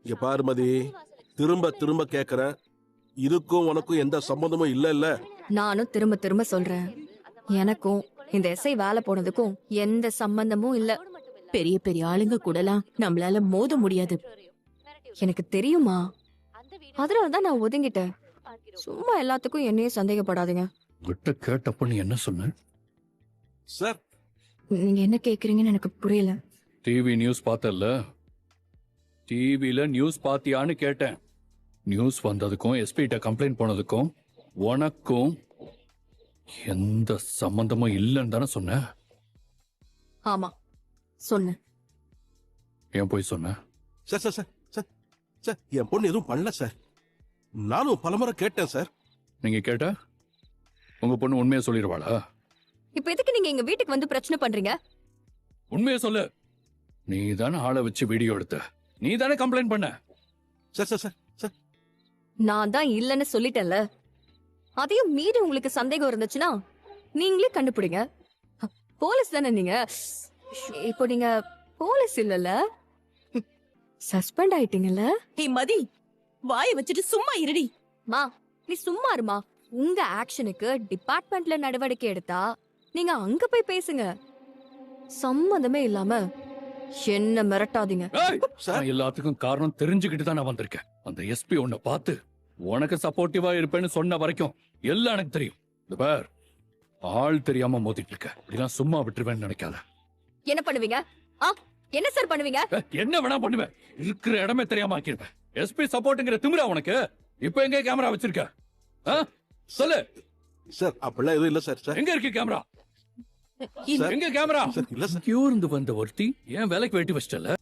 இங்க பாருமதி, திரும்ப திரும்ப கேக்குறேன், இதுக்கும் உனக்கும் எந்த சம்பந்தமும் இல்ல. நானும் திரும்ப திரும்ப சொல்றேன், எனக்கும் இந்த எஸ்ஐ வேலை போனதுக்கும் எந்த சம்பந்தமும் இல்ல. பெரிய பெரிய ஆளுங்க கூடலாம் நம்மளால மோத முடியாது. எனக்கு தெரியுமா, அதனாலதான் நான் ஒதுங்கிட்டேன். சும்மா எல்லாத்துக்கும் என்னையே சந்தேகப்படாதீங்க. கிட்ட கேட்டப்ப நீ என்ன சொன்ன? சார், நீங்க என்ன கேக்குறீங்கன்னு எனக்கு புரியல. டிவி நியூஸ் பார்த்தல்ல? டிவில நியூஸ் பாத்தியான்னு கேட்டேன். நியூஸ் வந்ததுக்கும் எஸ்பிட்ட கம்ப்ளைண்ட் போனதுக்கும் உனக்கும் எந்த சம்பந்தமும் இல்லைன்னு தானே சொன்ன? ஆமா சொன்னேன். ஏன் போய் சொன்ன? Sir sir sir sir sir, என் பொண்ணு எதுவும் பண்ணல சார். நானும் பலமுறை கேட்டேன் சார். நீங்க கேட்ட உங்க பொண்ணு உண்மையை சொல்லிடுவாளா? இப்ப எதுக்கு நீங்க எங்க வீட்டுக்கு வந்து பிரச்சனை பண்றீங்க? உண்மையை சொல்லு. நீ தானே ஆளை வச்சு வீடியோ எடுத்த, நீ தானே கம்ப்ளைண்ட் பண்ண. சார் சார் சார் சார், நான் தான் இல்லன்னு சொல்லிட்டேன்ல. அதையும் மீறி உங்களுக்கு சந்தேகம் இருந்துச்சுன்னா நீங்களே கண்டுபிடிங்க. போலீஸ் தானே நீங்க. இப்போ நீங்க போலீஸ் இல்லல, சஸ்பெண்ட் ஆயிட்டீங்கல்ல. ஹே மதி, வாயை வச்சுட்டு சும்மா இருடி. மா நீ சும்மா இருமா. உங்க ஆக்ஷனுக்கு டிபார்ட்மெண்ட்ல நடவடிக்கை எடுத்தா நீங்க அங்க போய் பேசுங்க. சம்மந்தமே இல்லாம என்ன மிரட்டாதீங்க. ஏய், சார். நான் எல்லாத்துக்கும் காரணம் தெரிஞ்சுக்கிட்டு தான் நான் வந்திருக்கேன். அந்த எஸ்பி உன்னை பார்த்து உனக்கு சப்போர்ட்டிவா இருப்பேன்னு சொன்ன வரைக்கும் எல்லாம் எனக்கு தெரியும். இந்த பார், ஆள் தெரியாம மோதிட்டு இருக்க. இப்படிலாம் சும்மா விட்டுருவேன்னு நினைக்காத. என்ன பண்ணுவீங்க? ஆ, என்ன சார் பண்ணுவீங்க? என்ன வேணா பண்ணுவேன். இருக்கிற இடமே தெரியாம ஆக்கிருப்பேன். எஸ்பி சப்போர்ட்ங்கிற திமிரா உனக்கு? இப்ப எங்க கேமரா வச்சிருக்க? ஆ? சொல்லு. சார் அப்படிலாம் எதுவும் இல்ல சார். சார் எங்க இருக்கு கேமரா? சார். எங்க கேமரா? சார் இல்ல சார். இருந்து வந்த ஒருத்தி ஏன் வேலைக்கு வெட்டி வச்சிட்டல?